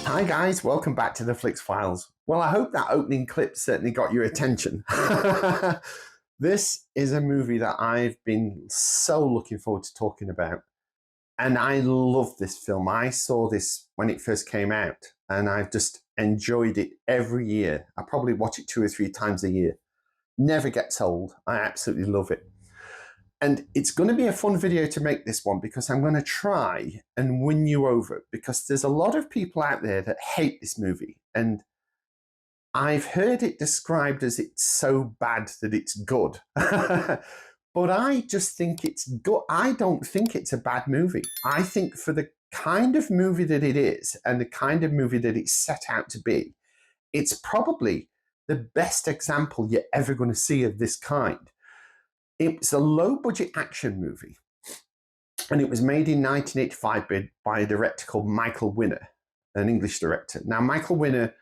Hi guys, welcome back to the Flicks Files. Well, I hope that opening clip certainly got your attention. This is a movie that I've been so looking forward to talking about. And I love this film. I saw this when it first came out and I've just enjoyed it every year. I probably watch it 2 or 3 times a year. Never gets old. I absolutely love it. And it's going to be a fun video to make this one because I'm going to try and win you over, because there's a lot of people out there that hate this movie. And I've heard it described as it's so bad that it's good. But I just think it's good. I don't think it's a bad movie. I think for the kind of movie that it is and the kind of movie that it's set out to be, it's probably the best example you're ever going to see of this kind. It's a low-budget action movie, and it was made in 1985 by a director called Michael Winner, an English director. Now, Michael Winner,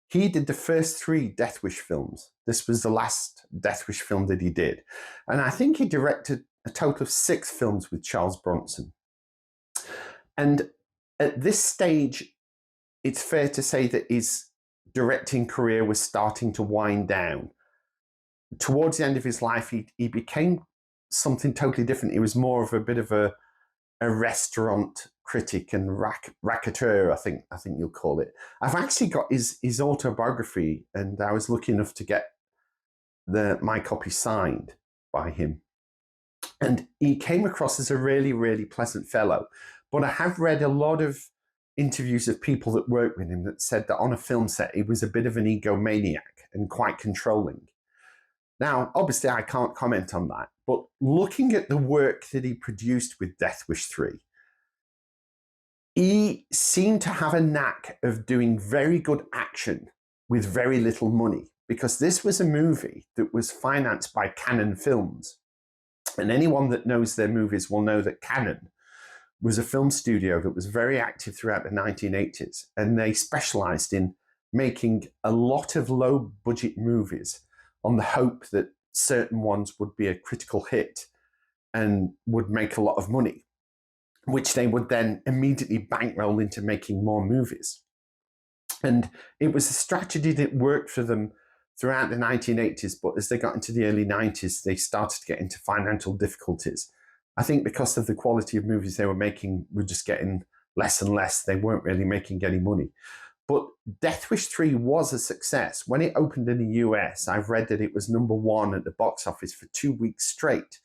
he did the first 3 Death Wish films. This was the last Death Wish film that he did. And I think he directed a total of 6 films with Charles Bronson. And at this stage, it's fair to say that his directing career was starting to wind down. Towards the end of his life, he became something totally different. He was more of a bit of a restaurant critic and racketeur, I think you'll call it. I've actually got his autobiography, and I was lucky enough to get my copy signed by him. And he came across as a really, really pleasant fellow. But I have read a lot of interviews of people that worked with him that said that on a film set, he was a bit of an egomaniac and quite controlling. Now, obviously, I can't comment on that, but looking at the work that he produced with Death Wish 3, he seemed to have a knack of doing very good action with very little money, because this was a movie that was financed by Cannon Films. And anyone that knows their movies will know that Cannon was a film studio that was very active throughout the 1980s, and they specialized in making a lot of low-budget movies on the hope that certain ones would be a critical hit and would make a lot of money, which they would then immediately bankroll into making more movies. And it was a strategy that worked for them throughout the 1980s, but as they got into the early 90s, they started to get into financial difficulties. I think because of the quality of movies they were making were just getting less and less. They weren't really making any money. But Death Wish 3 was a success. When it opened in the US, I've read that it was #1 at the box office for 2 weeks straight.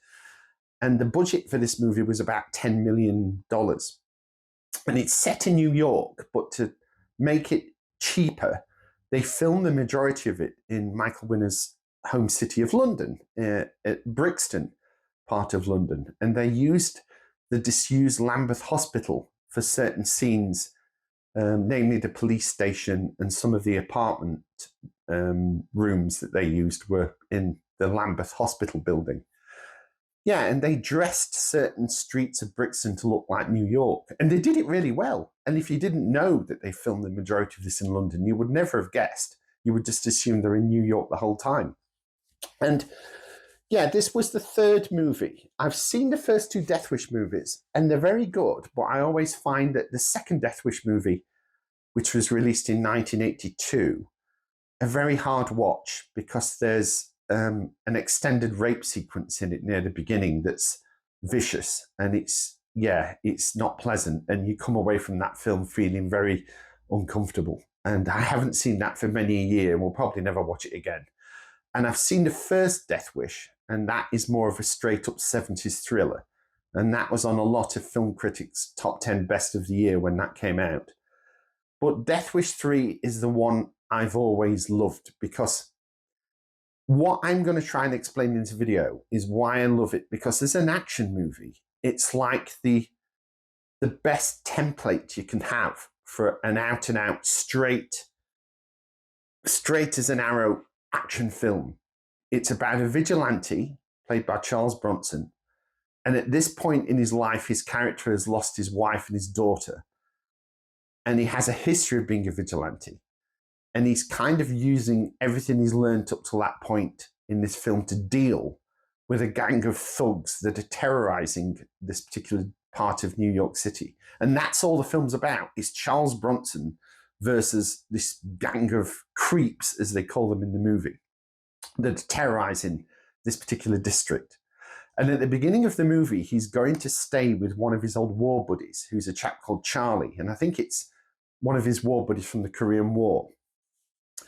And the budget for this movie was about $10 million. And it's set in New York, but to make it cheaper, they filmed the majority of it in Michael Winner's home city of London, at Brixton part of London. And they used the disused Lambeth Hospital for certain scenes, namely the police station, and some of the apartment rooms that they used were in the Lambeth Hospital building. Yeah, and they dressed certain streets of Brixton to look like New York, and they did it really well. And if you didn't know that they filmed the majority of this in London, you would never have guessed. You would just assume they're in New York the whole time. And yeah, this was the 3rd movie. I've seen the first 2 Death Wish movies, and they're very good, but I always find that the second Death Wish movie, which was released in 1982, a very hard watch, because there's an extended rape sequence in it near the beginning that's vicious, and it's not pleasant, and you come away from that film feeling very uncomfortable. And I haven't seen that for many a year, and will probably never watch it again. And I've seen the first Death Wish, and that is more of a straight-up 70s thriller. And that was on a lot of film critics' top 10 best of the year when that came out. But Death Wish 3 is the one I've always loved, because What I'm going to try and explain in this video is why I love it, because as an action movie, it's like the best template you can have for an out-and-out straight as an arrow action film. It's about a vigilante played by Charles Bronson, and at this point in his life, his character has lost his wife and his daughter, and he has a history of being a vigilante, and he's kind of using everything he's learned up to that point in this film to deal with a gang of thugs that are terrorizing this particular part of New York City. And that's all the film's about, is Charles Bronson versus this gang of creeps, as they call them in the movie, that are terrorizing this particular district. And at the beginning of the movie, he's going to stay with one of his old war buddies, who's a chap called Charlie. And I think it's one of his war buddies from the Korean War.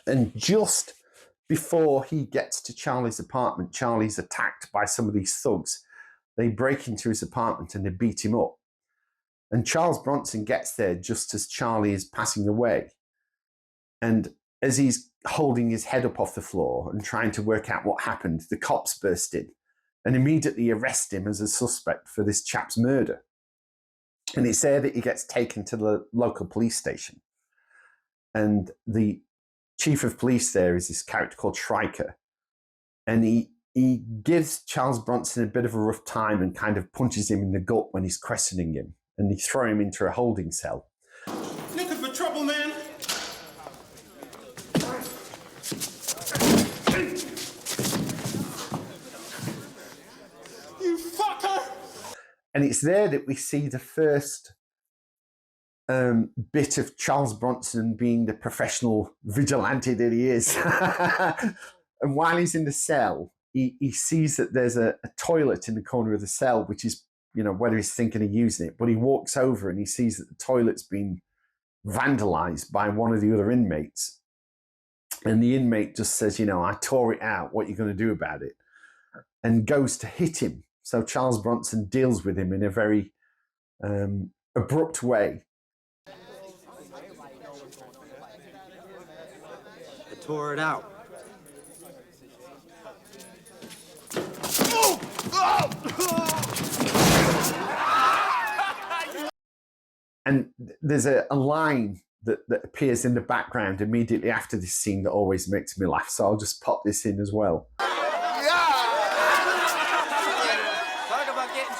And just before he gets to Charlie's apartment, Charlie's attacked by some of these thugs. They break into his apartment and they beat him up. And Charles Bronson gets there just as Charlie is passing away. And as he's holding his head up off the floor and trying to work out what happened, the cops burst in and immediately arrest him as a suspect for this chap's murder. And it's there that he gets taken to the local police station. And the chief of police there is this character called Schreiker. And he gives Charles Bronson a bit of a rough time and kind of punches him in the gut when he's questioning him. And they throw him into a holding cell. Looking for trouble, man? You fucker! And it's there that we see the first bit of Charles Bronson being the professional vigilante that he is. And while he's in the cell, he sees that there's a toilet in the corner of the cell, which is, whether he's thinking of using it, but he walks over and he sees that the toilet's been vandalized by one of the other inmates. And the inmate just says, I tore it out. What are you going to do about it? And goes to hit him. So Charles Bronson deals with him in a very abrupt way. I tore it out. And there's a line that appears in the background immediately after this scene that always makes me laugh. So I'll just pop this in as well. Yeah! Talk about getting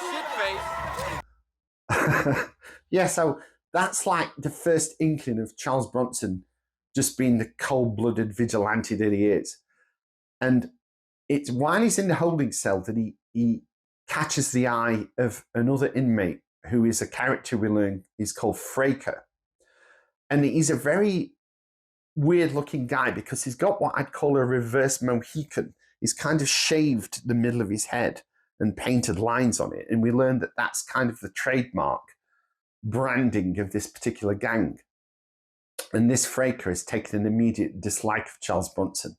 shit-faced. Yeah, so that's like the first inkling of Charles Bronson just being the cold-blooded vigilante that he is. And it's while he's in the holding cell that he catches the eye of another inmate who is a character we learn is called Fraker. And he's a very weird-looking guy because he's got what I'd call a reverse Mohican. He's kind of shaved the middle of his head and painted lines on it. And we learn that that's kind of the trademark branding of this particular gang. And this Fraker has taken an immediate dislike of Charles Bronson.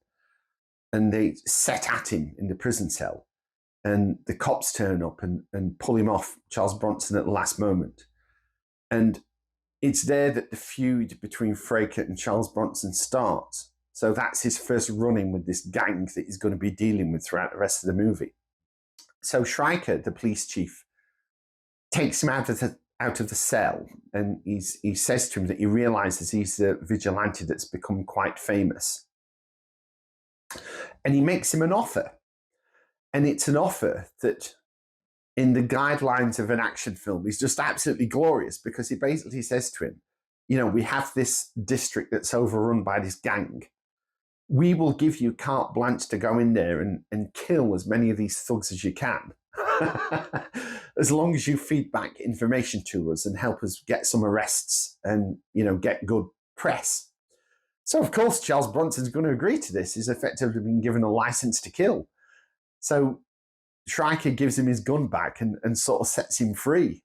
And they set at him in the prison cell. And the cops turn up and pull him off Charles Bronson at the last moment. And it's there that the feud between Fraker and Charles Bronson starts. So that's his first run-in with this gang that he's going to be dealing with throughout the rest of the movie. So Schreiker, the police chief, takes him out of the cell, and he says to him that he realizes he's a vigilante that's become quite famous. And he makes him an offer. And it's an offer that, in the guidelines of an action film, is just absolutely glorious, because he basically says to him, we have this district that's overrun by this gang. We will give you carte blanche to go in there and kill as many of these thugs as you can. As long as you feed back information to us and help us get some arrests and, get good press. So, of course, Charles Bronson's going to agree to this. He's effectively been given a license to kill. So Schreiker gives him his gun back and sort of sets him free.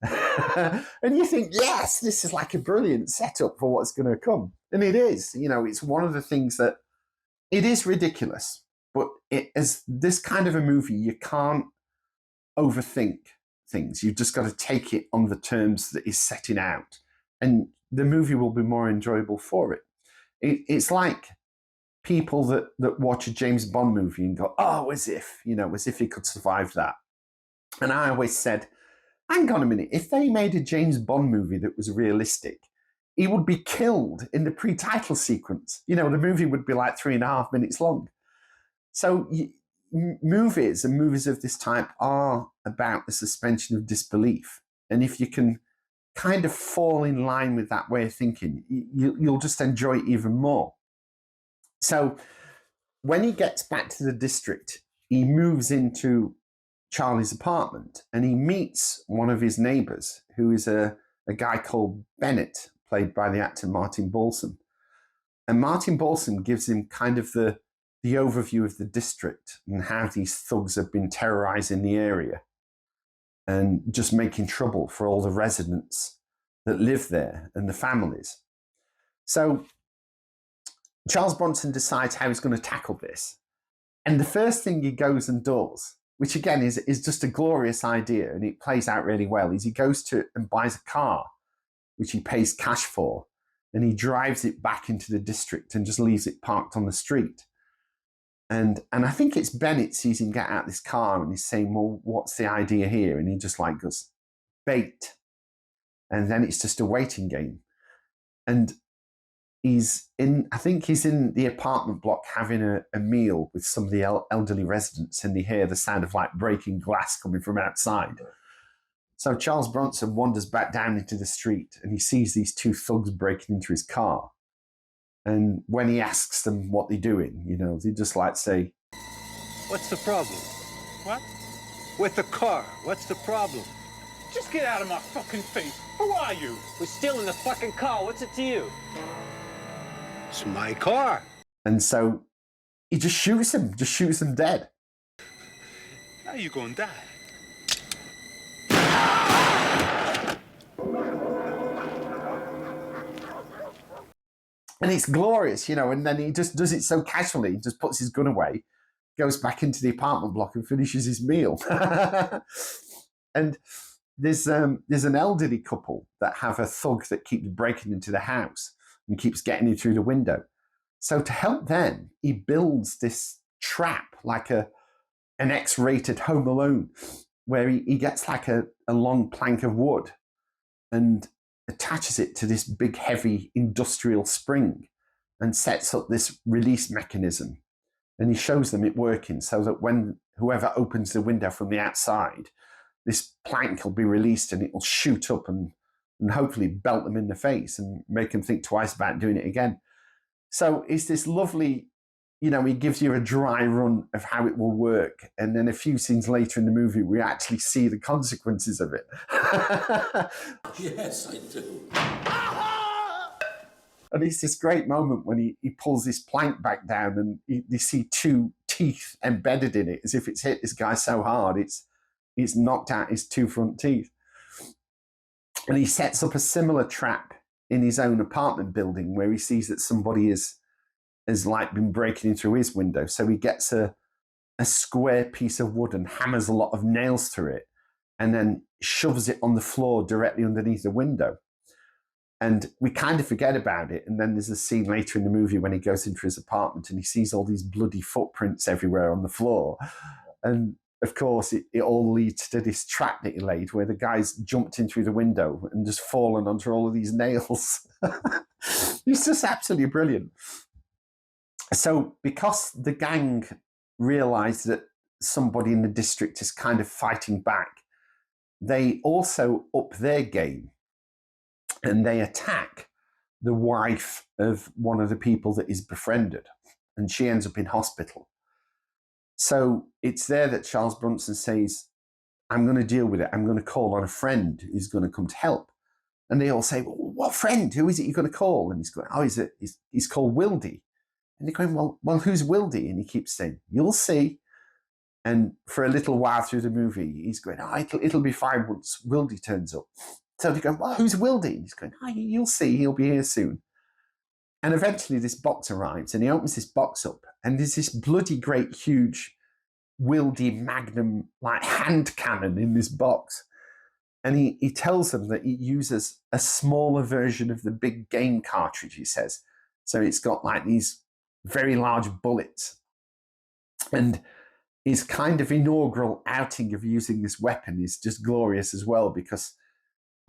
And you think, yes, this is like a brilliant setup for what's going to come. And it is. It's one of the things that it is ridiculous. But as this kind of a movie, you can't overthink things. You've just got to take it on the terms that is setting out. And the movie will be more enjoyable for it. It's like people that watch a James Bond movie and go, oh, as if he could survive that. And I always said, hang on a minute, if they made a James Bond movie that was realistic, he would be killed in the pre-title sequence. The movie would be like 3.5 minutes long. So movies and movies of this type are about the suspension of disbelief. And if you can kind of fall in line with that way of thinking, you'll just enjoy it even more. So when he gets back to the district, he moves into Charlie's apartment and he meets one of his neighbors, who is a guy called Bennett, played by the actor Martin Balsam. And Martin Balsam gives him kind of the overview of the district and how these thugs have been terrorizing the area and just making trouble for all the residents that live there and the families. So Charles Bronson decides how he's going to tackle this. And the first thing he goes and does, which again is just a glorious idea and it plays out really well, is he goes to and buys a car, which he pays cash for, and he drives it back into the district and just leaves it parked on the street. And I think it's Bennett sees him get out this car and he's saying, well, what's the idea here? And he just like goes, bait. And then it's just a waiting game. And I think he's in the apartment block having a meal with some of the elderly residents, and they hear the sound of like breaking glass coming from outside. So Charles Bronson wanders back down into the street and he sees these two thugs breaking into his car. And when he asks them what they're doing, they just like say, What's the problem? What? With the car, what's the problem? Just get out of my fucking face. Who are you? We're stealing the fucking car. What's it to you? It's my car. And so he just shoots him dead. Now you gonna die. And it's glorious, and then he just does it so casually, just puts his gun away, goes back into the apartment block and finishes his meal. And there's an elderly couple that have a thug that keeps breaking into the house and keeps getting in through the window. So to help them, he builds this trap, like an X-rated Home Alone, where he gets like a long plank of wood and attaches it to this big, heavy industrial spring and sets up this release mechanism. And he shows them it working so that when whoever opens the window from the outside, this plank will be released and it will shoot up and hopefully belt them in the face and make them think twice about doing it again. So it's this lovely, he gives you a dry run of how it will work. And then a few scenes later in the movie, we actually see the consequences of it. Yes, I do. And it's this great moment when he pulls this plank back down and you see two teeth embedded in it, as if it's hit this guy so hard, it's knocked out his two front teeth. And he sets up a similar trap in his own apartment building where he sees that somebody has like been breaking in through his window. So he gets a square piece of wood and hammers a lot of nails through it and then shoves it on the floor directly underneath the window. And we kind of forget about it. And then there's a scene later in the movie when he goes into his apartment and he sees all these bloody footprints everywhere on the floor. And of course, it all leads to this trap that he laid where the guy's jumped in through the window and just fallen onto all of these nails. It's just absolutely brilliant. So because the gang realize that somebody in the district is kind of fighting back, they also up their game and they attack the wife of one of the people that is befriended, and she ends up in hospital. So it's there that Charles Bronson says, I'm going to deal with it. I'm going to call on a friend who's going to come to help. And they all say, well, what friend? Who is it you're going to call? And he's going, he's called Wildy. And they're going, well, who's Wildy? And he keeps saying, you'll see. And for a little while through the movie, he's going, it'll be fine once Wildy turns up. So they're going, well, who's Wildy? And he's going, you'll see, he'll be here soon. And eventually this box arrives and he opens this box up and there's this bloody great huge Wildy Magnum like hand cannon in this box. And he tells them that he uses a smaller version of the big game cartridge, he says. So it's got like these very large bullets. And his kind of inaugural outing of using this weapon is just glorious as well, because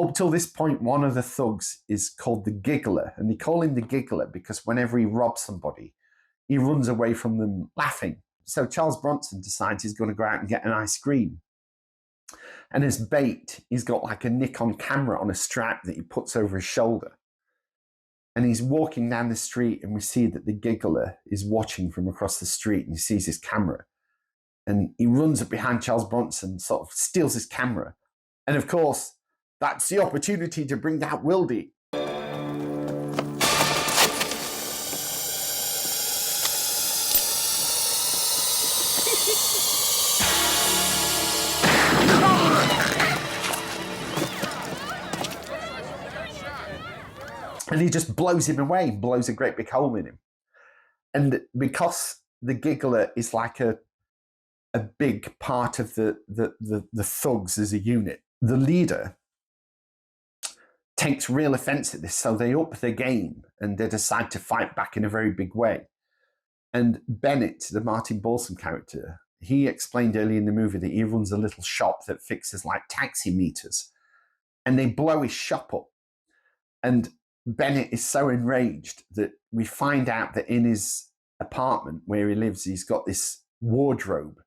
up till this point, one of the thugs is called the Giggler, and they call him the Giggler because whenever he robs somebody, he runs away from them laughing. So Charles Bronson decides he's going to go out and get an ice cream. And as bait, he's got like a Nikon camera on a strap that he puts over his shoulder. And he's walking down the street, and we see that the Giggler is watching from across the street, and he sees his camera. And he runs up behind Charles Bronson, sort of steals his camera. And of course, that's the opportunity to bring out Wildy. And he just blows him away, blows a great big hole in him. And because the Giggler is like a big part of the thugs as a unit, the leader takes real offense at this. So they up the game and they decide to fight back in a very big way. And Bennett, the Martin Balsam character, he explained early in the movie that he runs a little shop that fixes like taxi meters. And they blow his shop up. And Bennett is so enraged that we find out that in his apartment where he lives, he's got this wardrobe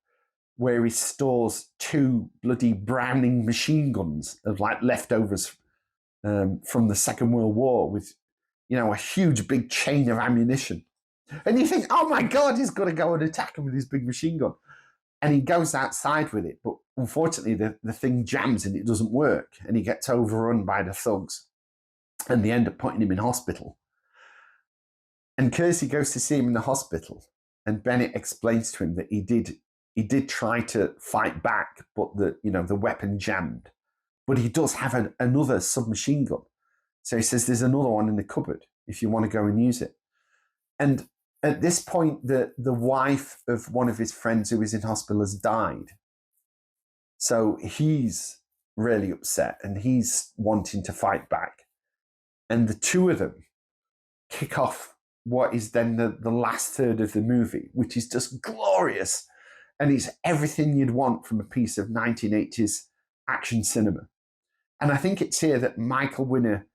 where he stores 2 bloody Browning machine guns of like leftovers from the Second World War, with, you know, a huge big chain of ammunition. And you think, oh my God, he's going to go and attack him with his big machine gun. And he goes outside with it, but unfortunately the thing jams and it doesn't work, and he gets overrun by the thugs. And they end up putting him in hospital. And Kersey goes to see him in the hospital, and Bennett explains to him that he did try to fight back, but the weapon jammed. But he does have another submachine gun. So he says there's another one in the cupboard if you want to go and use it. And at this point, the wife of one of his friends who is in hospital has died. So he's really upset, and he's wanting to fight back. And the two of them kick off what is then the last third of the movie, which is just glorious. And it's everything you'd want from a piece of 1980s action cinema. And I think it's here that Michael Winner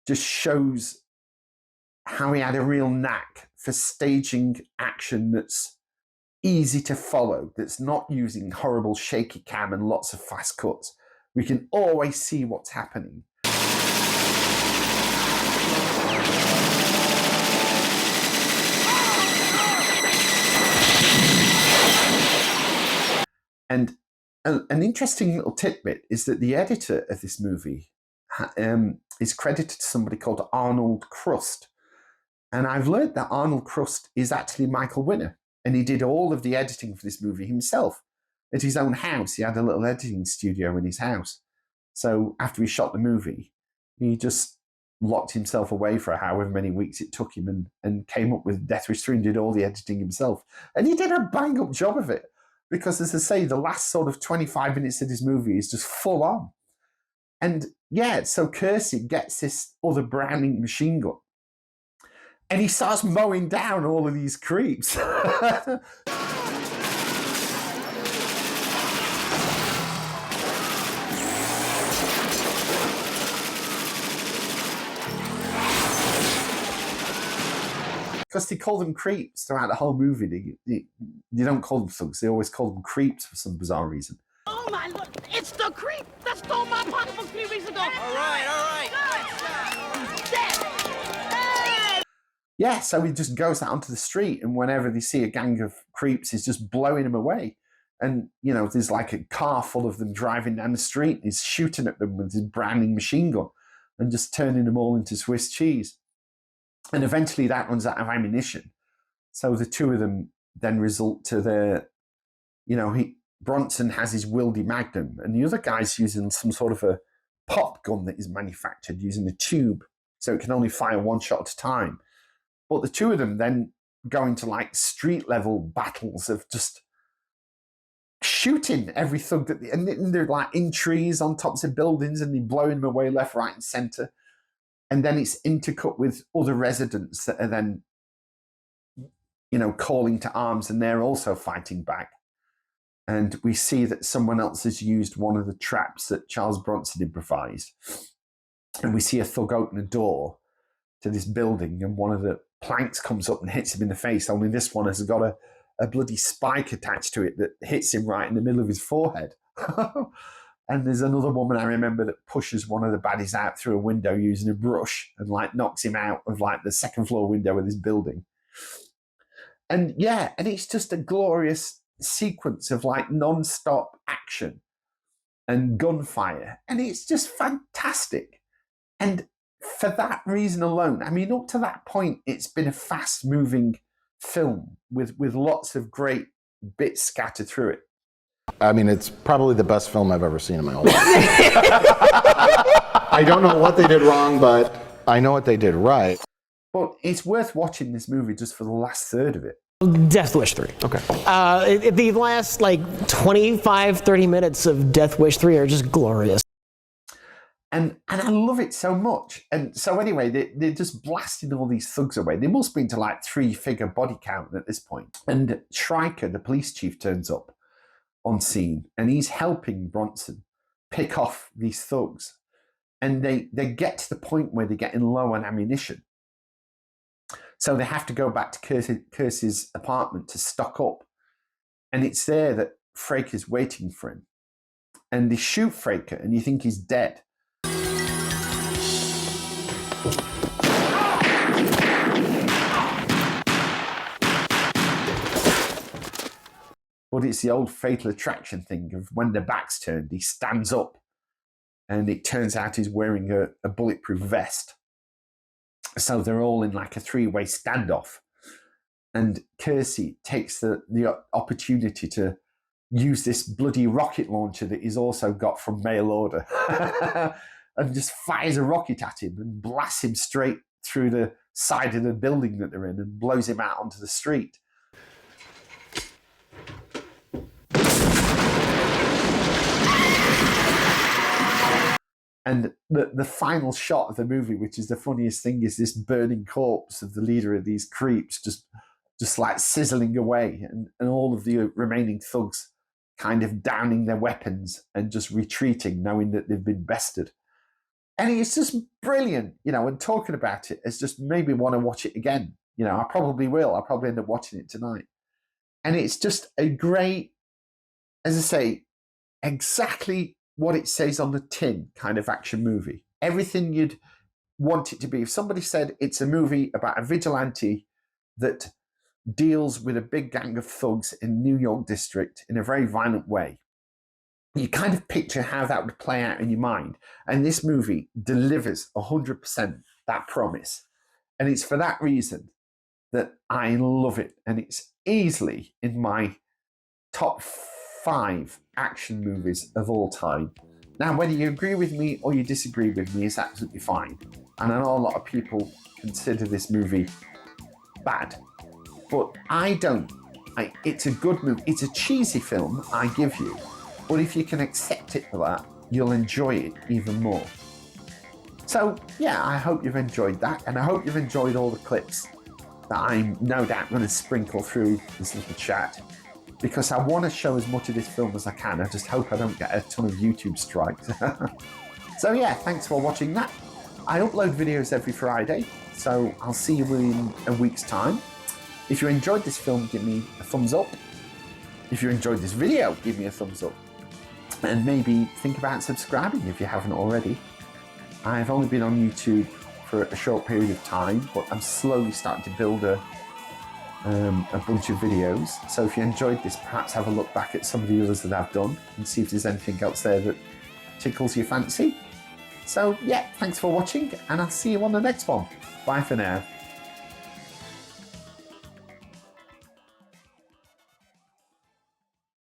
just shows how he had a real knack for staging action that's easy to follow, that's not using horrible shaky cam and lots of fast cuts. We can always see what's happening. And an interesting little tidbit is that the editor of this movie is credited to somebody called Arnold Crust. And I've learned that Arnold Crust is actually Michael Winner. And he did all of the editing for this movie himself at his own house. He had a little editing studio in his house. So after he shot the movie, he just locked himself away for however many weeks it took him and came up with Death Wish 3 and did all the editing himself. And he did a bang-up job of it. Because, as I say, the last sort of 25 minutes of this movie is just full on. And yeah, so Kersey gets this other Browning machine gun. And he starts mowing down all of these creeps. Because they call them creeps throughout the whole movie. They don't call them thugs. They always call them creeps for some bizarre reason. Oh my Lord, it's the creep that stole my pocketbook 3 weeks ago. All right. Yeah, so he just goes out onto the street, and whenever they see a gang of creeps, he's just blowing them away. And, there's like a car full of them driving down the street. He's shooting at them with his Browning machine gun and just turning them all into Swiss cheese. And eventually that runs out of ammunition. So the two of them then result to their, Bronson has his Wildy Magnum, and the other guy's using some sort of a pop gun that is manufactured using a tube, so it can only fire one shot at a time. But the two of them then go into like street level battles of just shooting every thug and they're like in trees on tops of buildings, and they're blowing them away left, right, and center. And then it's intercut with other residents that are then calling to arms, and they're also fighting back. And we see that someone else has used one of the traps that Charles Bronson improvised. And we see a thug open a door to this building, and one of the planks comes up and hits him in the face, only this one has got a bloody spike attached to it that hits him right in the middle of his forehead. And there's another woman I remember that pushes one of the baddies out through a window using a brush and knocks him out of the second floor window of this building. And yeah, and it's just a glorious sequence of non-stop action and gunfire, and it's just fantastic. And for that reason alone, I mean, up to that point, it's been a fast-moving film with lots of great bits scattered through it. I mean, it's probably the best film I've ever seen in my whole life. I don't know what they did wrong, but I know what they did right. But it's worth watching this movie just for the last third of it. Death Wish 3. Okay. The last 25, 30 minutes of Death Wish 3 are just glorious. And I love it so much. And so anyway, they're just blasting all these thugs away. They must be into 3-figure body count at this point. And Stryker, the police chief, turns up on scene, and he's helping Bronson pick off these thugs. And they get to the point where they're getting low on ammunition. So they have to go back to Kersey's apartment to stock up. And it's there that Fraker's waiting for him. And they shoot Fraker, and you think he's dead. But it's the old Fatal Attraction thing of when the back's turned, he stands up, and it turns out he's wearing a bulletproof vest. So they're all in a three-way standoff. And Kersey takes the opportunity to use this bloody rocket launcher that he's also got from mail order and just fires a rocket at him and blasts him straight through the side of the building that they're in and blows him out onto the street. And the final shot of the movie, which is the funniest thing, is this burning corpse of the leader of these creeps just sizzling away, and all of the remaining thugs kind of downing their weapons and just retreating, knowing that they've been bested. And it's just brilliant, and talking about it has just made me want to watch it again. I probably will. I'll probably end up watching it tonight. And it's just a great, as I say, exactly what it says on the tin kind of action movie. Everything you'd want it to be. If somebody said it's a movie about a vigilante that deals with a big gang of thugs in New York district in a very violent way, you kind of picture how that would play out in your mind. And this movie delivers 100% that promise. And it's for that reason that I love it. And it's easily in my top 5 action movies of all time. Now, whether you agree with me or you disagree with me is absolutely fine. And I know a lot of people consider this movie bad, but I don't. It's a good movie. It's a cheesy film, I give you. But if you can accept it for that, you'll enjoy it even more. So, yeah, I hope you've enjoyed that. And I hope you've enjoyed all the clips that I'm no doubt going to sprinkle through this little chat, because I want to show as much of this film as I can. I just hope I don't get a ton of YouTube strikes. So yeah, thanks for watching that. I upload videos every Friday, so I'll see you in a week's time. If you enjoyed this film, give me a thumbs up. If you enjoyed this video, give me a thumbs up. And maybe think about subscribing if you haven't already. I've only been on YouTube for a short period of time, but I'm slowly starting to build a bunch of videos. So if you enjoyed this, perhaps have a look back at some of the others that I've done and see if there's anything else there that tickles your fancy. So yeah, thanks for watching, and I'll see you on the next one. Bye for now.